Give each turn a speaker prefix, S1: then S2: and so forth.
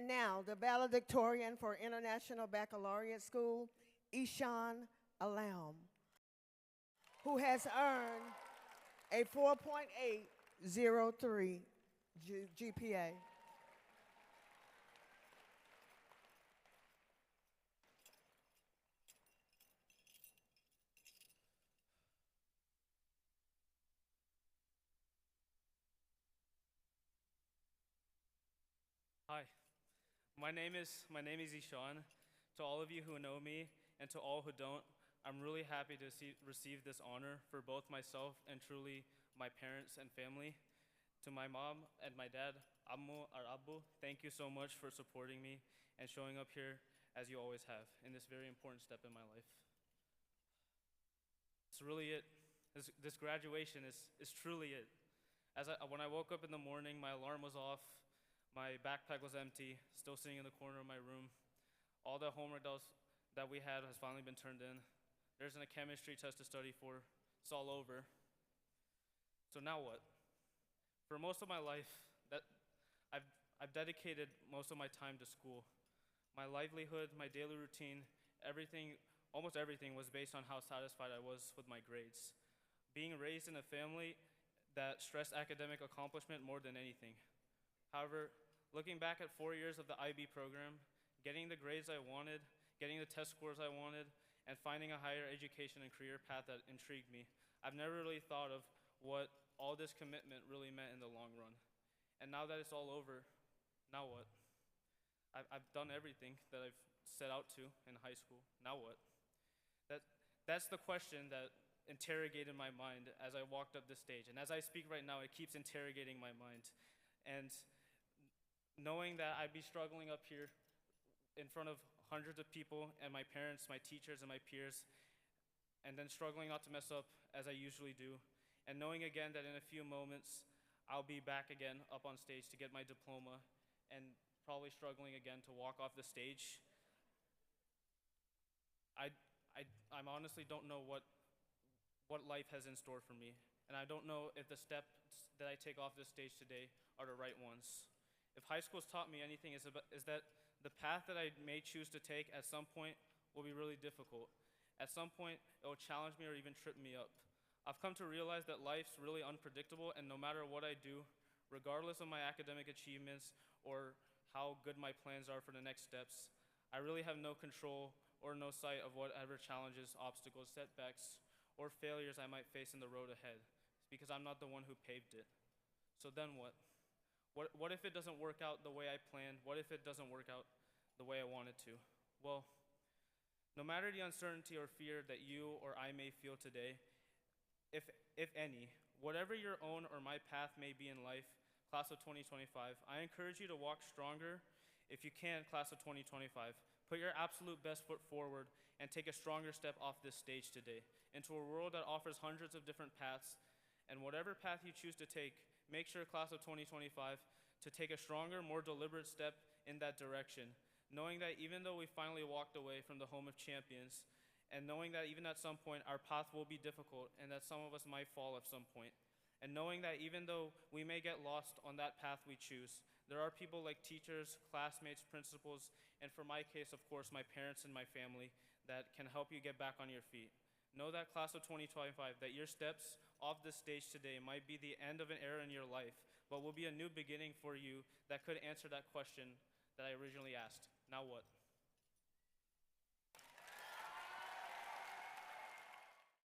S1: And now, the valedictorian for International Baccalaureate School, Eshan, who has earned a 4.803 GPA.
S2: Hi, my name is Eshan. To all of you who know me and to all who don't, I'm really happy to receive this honor for both myself and truly my parents and family. To my mom and my dad, Abu, thank you so much for supporting me and showing up here as you always have in this very important step in my life. It's really it. This graduation is truly it. When I woke up in the morning, my alarm was off. My backpack was empty, still sitting in the corner of my room. All the homework that we had has finally been turned in. There isn't a chemistry test to study for. It's all over. So now what? For most of my life, I've dedicated most of my time to school. My livelihood, my daily routine, almost everything was based on how satisfied I was with my grades. Being raised in a family that stressed academic accomplishment more than anything. However, looking back at 4 years of the IB program, getting the grades I wanted, getting the test scores I wanted, and finding a higher education and career path that intrigued me, I've never really thought of what all this commitment really meant in the long run. And now that it's all over, now what? I've done everything that I've set out to in high school. Now what? That's the question that interrogated my mind as I walked up this stage. And as I speak right now, it keeps interrogating my mind. And knowing that I'd be struggling up here in front of hundreds of people and my parents, my teachers, and my peers, and then struggling not to mess up as I usually do, and knowing again that in a few moments I'll be back again up on stage to get my diploma and probably struggling again to walk off the stage, I honestly don't know what life has in store for me, and I don't know if the steps that I take off this stage today are the right ones. If high school's taught me anything, is that the path that I may choose to take at some point will be really difficult. At some point, it will challenge me or even trip me up. I've come to realize that life's really unpredictable, and no matter what I do, regardless of my academic achievements or how good my plans are for the next steps, I really have no control or no sight of whatever challenges, obstacles, setbacks, or failures I might face in the road ahead, because I'm not the one who paved it. So then what? What if it doesn't work out the way I planned? What if it doesn't work out the way I wanted to? Well, no matter the uncertainty or fear that you or I may feel today, if any, whatever your own or my path may be in life, class of 2025, I encourage you to walk stronger if you can, class of 2025. Put your absolute best foot forward and take a stronger step off this stage today into a world that offers hundreds of different paths. And whatever path you choose to take, make sure, class of 2025, to take a stronger, more deliberate step in that direction, knowing that even though we finally walked away from the home of champions, and knowing that even at some point our path will be difficult and that some of us might fall at some point, and knowing that even though we may get lost on that path we choose, there are people like teachers, classmates, principals, and for my case, of course, my parents and my family that can help you get back on your feet. Know that, class of 2025, that your steps off this stage today might be the end of an era in your life, but will be a new beginning for you that could answer that question that I originally asked. Now what?